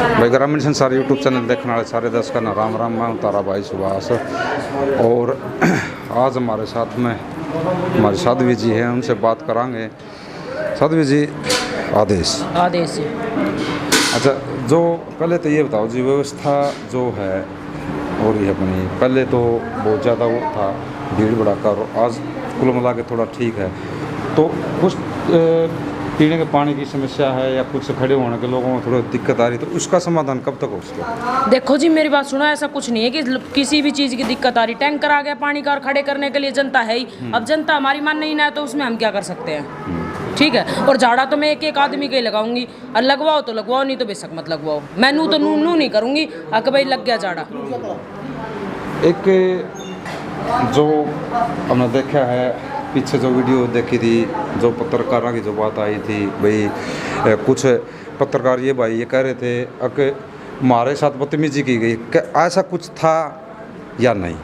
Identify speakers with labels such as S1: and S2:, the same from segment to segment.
S1: भाई ग्रामीण संसार यूट्यूब चैनल देखने वाले सारे दर्शकों का राम राम। मैं तारा भाई सुभाष और आज हमारे साथ में हमारे साध्वी जी हैं, उनसे बात करांगे। साध्वी जी, आदेश अच्छा, जो पहले तो ये बताओ जी, व्यवस्था जो है और ये अपनी पहले तो बहुत ज़्यादा वो था भीड़ भड़ाका, और आज कुल मिला के थोड़ा ठीक है। तो कुछ पीने के पानी की समस्या है या कुछ खड़े होने के लोगों में थोड़ी दिक्कत आ रही, तो उसका समाधान कब तक हो सके?
S2: देखो जी, मेरी बात सुनो, ऐसा कुछ नहीं है कि किसी भी चीज़ की दिक्कत आ रही। टैंकर आ गया पानी का और खड़े करने के लिए जनता है ही। अब जनता हमारी मान नहीं ना है तो उसमें हम क्या कर सकते हैं? ठीक है। और झाड़ा तो मैं एक आदमी के ही लगाऊंगी, और लगवाओ तो लगवाओ, नहीं तो बेशक मत लगवाओ। मैं नू तो नू नहीं करूंगी, अक भाई लग गया झाड़ा।
S1: एक जो हमने देखा है पीछे जो वीडियो देखी थी, जो पत्रकारों की जो बात आई थी, भाई कुछ पत्रकार ये भाई ये कह रहे थे कि हमारे साथ बदतमीजी की गई, क्या ऐसा कुछ था या नहीं?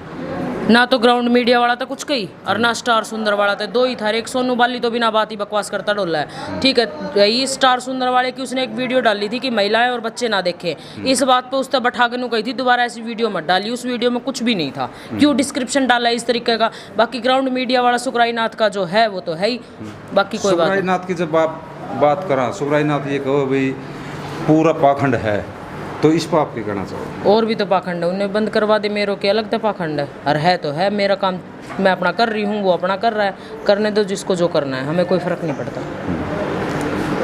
S2: ना तो ग्राउंड मीडिया वाला था कुछ कही, और ना स्टार सुंदर वाला था। दो ही था। एक सोनू बाली तो बिना बात ही बकवास करता डोला है। ठीक है। ये स्टार सुंदर वाले की उसने एक वीडियो डाली थी कि महिलाएं और बच्चे ना देखें। इस बात पे उस तक बैठा के नु कही थी दोबारा ऐसी वीडियो मत डाली। उस वीडियो में कुछ भी नहीं था। क्यों डिस्क्रिप्शन डाला इस तरीके का? बाकी ग्राउंड मीडिया वाला सुखराई नाथ का जो है वो तो है ही, बाकी कोई बात नहीं।
S1: सुखराई नाथ की जब आप बात करा, सुखराई नाथ ये कहो भाई पूरा पाखंड है, तो इस पर आप क्या कहना चाहोगे?
S2: और भी तो पाखंड है, उन्हें बंद करवा दे, मेरे के अलग तो पाखंड है। और है तो है, मेरा काम मैं अपना कर रही हूँ, वो अपना कर रहा है, करने दो जिसको जो करना है, हमें कोई फर्क नहीं पड़ता।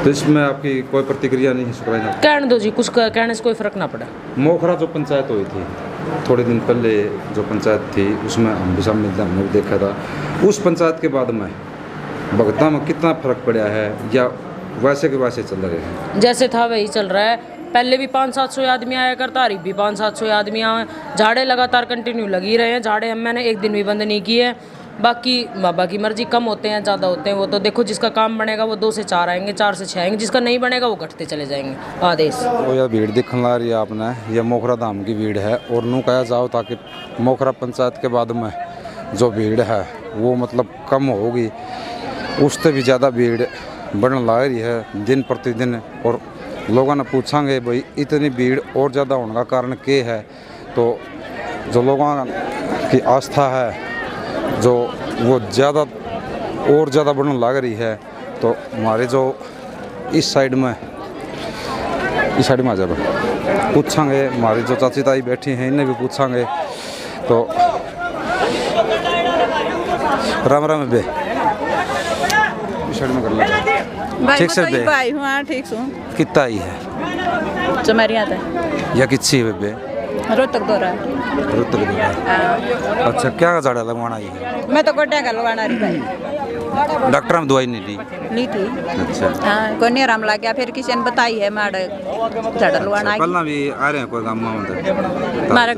S1: तो इसमें आपकी कोई प्रतिक्रिया नहीं है सुखराई नाथ?
S2: कहने दो जी, कुछ कहने से कोई फर्क ना पड़ा।
S1: मोखरा जो पंचायत हुई थी थोड़े दिन पहले, जो पंचायत थी उसमें हम भी शामिल थे, हमने भी देखा था। उस पंचायत के बाद में भगता में कितना फर्क पड़ा है, या वैसे के वैसे चल रहे हैं?
S2: जैसे था वही चल रहा है। पहले भी 500-700 आदमी आया करता, अभी भी 500-700 आदमी आए। झाड़े लगातार कंटिन्यू लगी रहे हैं। झाड़े हम मैंने एक दिन भी बंद नहीं किए। बाकी बाबा की मर्जी, कम होते हैं ज़्यादा होते हैं वो तो देखो, जिसका काम बनेगा वो 2 से 4 आएंगे, 4 से 6 आएंगे, जिसका नहीं बनेगा वो घटते चले जाएंगे। आदेश
S1: तो यह भीड़ दिखने ला रही है आपने, यह मोखरा धाम की भीड़ है। और नू कहा जाओ ताकि मोखरा पंचायत के बाद में जो भीड़ है वो मतलब कम होगी, उससे भी ज़्यादा भीड़ बढ़ने लग रही है दिन प्रतिदिन। और लोगों ने पूछांगे भाई इतनी भीड़ और ज़्यादा होने का कारण क्या है, तो जो लोगों की आस्था है जो वो ज़्यादा और ज़्यादा बढ़ने लग रही है। तो हमारे जो इस साइड में आ जाए पूछांगे, हमारी जो चाची ताई बैठी हैं इन्हें भी पूछांगे। तो राम राम बे, इस साइड में कर लो। ठीक से बे
S3: भाई हुआ ठीक सु
S1: कितना ही है
S3: चमेरिया था
S1: या किच्छी है बे?
S3: रोहतक दौरा
S1: अच्छा, क्या झाड़ा लगवाना है?
S3: मैं तो गोड्या का लगवाना रही भाई।
S1: डॉक्टर में दवाई नहीं
S3: ली थी।
S1: अच्छा।
S3: हाँ, कोई नहीं आराम लग गया, फिर किसी ने बताई है मारे झाड़ा लगवाना है।
S1: कल भी आ रहे हैं कोई गाँव में
S3: मारे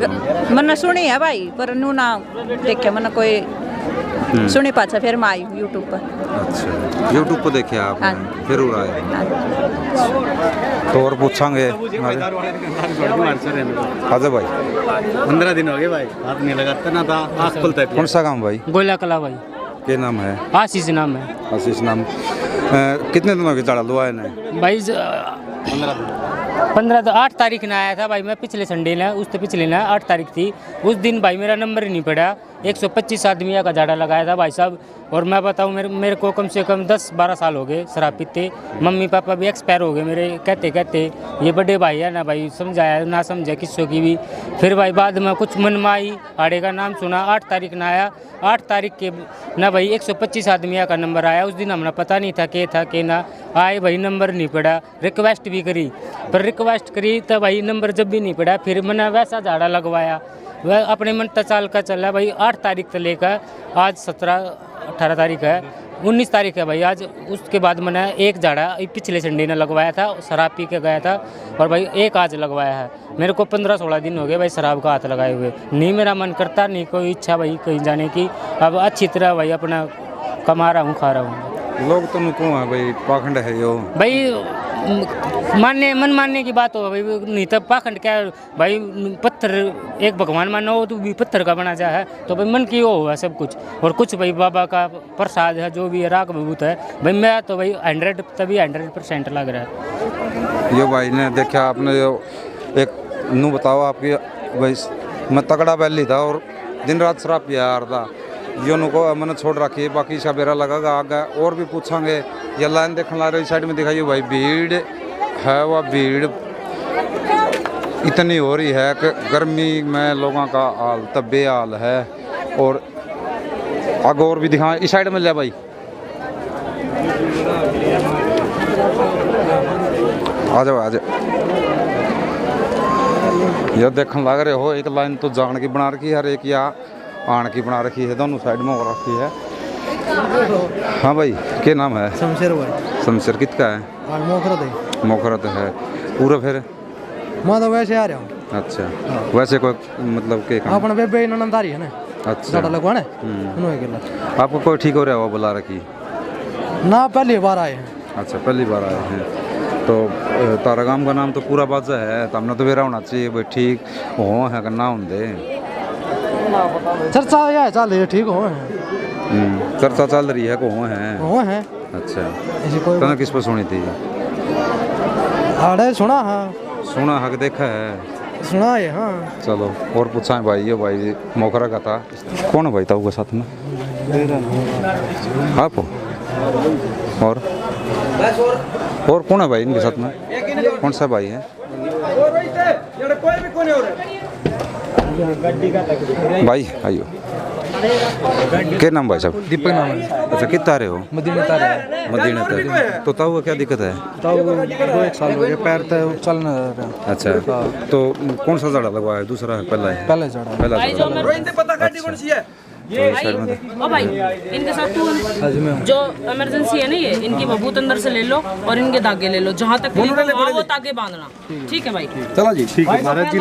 S3: मैंने सुनी है भाई, पर नू ना देखे मैंने कोई सुनी पाछा, फिर मैं आई यूट्यूब पर।
S1: अच्छा, यूट्यूब पर देखे आप?
S3: हाँ।
S1: फिर उड़ा है। तो और पूछांगे आजा भाई।
S4: 15 दिन हो गए भाई, हाथ नहीं लगाता ना था, आँख खुलता है।
S1: कौन सा गाँव भाई?
S2: गोला कला भाई।
S1: क्या नाम है?
S2: आशीष नाम है।
S1: आशीष नाम। कितने दिनों की झाड़ा लुआ है?
S2: भाई 15 तो 8 तारीख ने आया था भाई। मैं पिछले संडे ने, उससे पिछले ने 8 तारीख थी। उस दिन भाई मेरा नंबर ही नहीं पड़ा। 125 आदमियों का झाड़ा लगाया था भाई साहब। और मैं बताऊं, मेरे को कम से कम 10-12 साल हो गए शराब पीते। मम्मी पापा भी एक्सपायर हो गए मेरे कहते ये बड़े भाई है ना भाई, समझाया ना समझा किस्सों की भी। फिर भाई बाद में कुछ मन में आई, आड़े का नाम सुना, 8 तारीख ना आया। 8 तारीख के ना भाई 125 आदमियों का नंबर आया। उस दिन हमें पता नहीं था के ना आए भाई, नंबर नहीं पड़ा। रिक्वेस्ट भी करी, पर रिक्वेस्ट करी तो भाई नंबर जब भी नहीं पड़ा, फिर मैंने वैसा झाड़ा लगवाया। वह अपने मन चाल का चला भाई। 8 तारीख से लेकर आज 17-18 तारीख है, 19 तारीख है भाई आज। उसके बाद मैंने एक झाड़ा पिछले संडे ने लगवाया था, शराब पी के गया था। और भाई एक आज लगवाया है। मेरे को 15-16 दिन हो गए भाई शराब का हाथ लगाए हुए। नहीं मेरा मन करता, नहीं कोई इच्छा भाई कहीं जाने की। अब अच्छी तरह भाई अपना कमा रहा हूँ, खा रहा हूँ।
S1: लोग तो नुको है भाई, पाखंड है यो भाई।
S2: मन मानने की बात हो भाई, नहीं तब पाखंड क्या भाई। पत्थर एक भगवान मानो तो भी पत्थर का बना जा है, तो भाई मन की वो हुआ सब कुछ। और कुछ भाई बाबा का प्रसाद है, जो भी है राग विभूत है भाई। मैं तो भाई 100% लग रहा है।
S1: ये भाई ने देखा आपने जो एक नू बताओ आपकी भाई मैं तगड़ा बैली था और दिन रात शराब पिया आ रहा था यो नु को मैंने छोड़ रखी है बाकी सवेरा लगेगा आगे और भी पूछेंगे ये लाइन देखने ला रही साइड में दिखाइए भाई भीड़ है वह भीड़ इतनी हो रही है कि गर्मी में लोगों का हाल तब बेहाल है और आगे और भी दिखाएं इस साइड में ले भाई आ जाओ आ जाओ ये देखने लग रहे हो एक लाइन तो जान की बना रखी है और एक या आन की बना रखी है दोनों साइड में हो रखी है। हाँ भाई क्या नाम है?
S5: शमशेर भाई।
S1: शमशेर कितना है? मोखरत है पूरा फिर
S5: मैं तो वैसे आ रहा हूँ।
S1: अच्छा वैसे कोई मतलब के काम
S5: अपना बेबे नंदारी है ना
S1: अच्छा
S5: ज्यादा लगवाना उन्होंने के
S1: आपको कोई ठीक हो रहा है वो बुला रखी
S5: ना पहली बार आए हैं।
S1: अच्छा पहली बार आए हैं तो तारा गांव का नाम तो पूरा बाजा है तो हमने तो वेरा होना चाहिए भाई ठीक हो है कि ना होंगे
S5: चर्चा यह चल रही है ठीक हो है
S1: चर्चा चल रही है को
S5: हो है
S1: अच्छा
S5: ऐसी कोई
S1: तने किस पर सुनी थी?
S5: आड़े सुना हाँ
S1: सुना है कि देखा है?
S5: सुना है हाँ।
S1: चलो और पूछा भाई ये भाई मोखरा का था कौन है भाई था उसके साथ में आप हो और कौन है भाई इनके साथ में कौन सा भाई है? भाई आइयो क्या नाम भाई साहब?
S5: दीपक नाम है।
S1: अच्छा कितना रहे हो?
S5: मदीना तारे
S1: मदीना तक तो ताऊ को क्या दिक्कत है?
S5: ताऊ 2-1 साल हो गए पैर तो चलना रहा।
S1: अच्छा तो कौन सा जड़ा लगवाया है? दूसरा है पहला है?
S5: पहले चढ़ा
S1: पहला जड़ा। तो इस साइड में
S6: ओ भाई इनके साथ तू जो इमरजेंसी है ना ये इनकी बबूत अंदर से ले लो और इनके धागे ले लो जहाँ तक वो धागे बांधना ठीक है भाई।
S4: चलो जी ठीक है महाराज जी।